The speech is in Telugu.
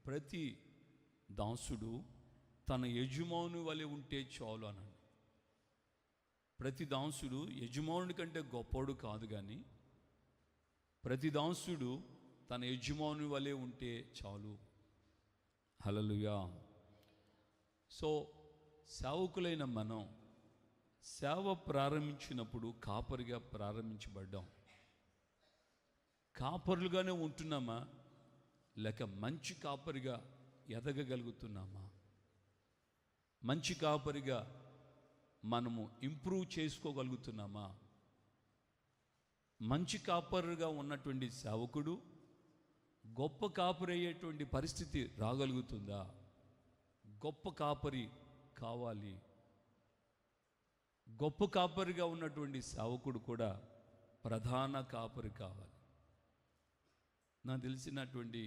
ప్రతి దాసుడు తన యజమాని వలె ఉంటే చాలు అన్నాడు. ప్రతి దాసుడు యజమానుడి కంటే గొప్పవాడు కాదు, కానీ ప్రతి దాసుడు తన యజమాని వలె ఉంటే చాలు. హల్లెలూయా. సో సేవకులైన మనం సేవ ప్రారంభించినప్పుడు కాపరిగా ప్రారంభించబడ్డాం. కాపరులుగానే ఉంటున్నామా, లేక మంచి కాపరిగా ఎదగగలుగుతున్నామా? మంచి కాపరిగా మనము ఇంప్రూవ్ చేసుకోగలుగుతున్నామా? మంచి కాపరిగా ఉన్నటువంటి సేవకుడు గొప్ప కాపరి అయ్యేటువంటి పరిస్థితి రాగలుగుతుందా? గొప్ప కాపరి కావాలి. గొప్ప కాపరిగా ఉన్నటువంటి సేవకుడు కూడా ప్రధాన కాపరి కావాలి. నాకు తెలిసినటువంటి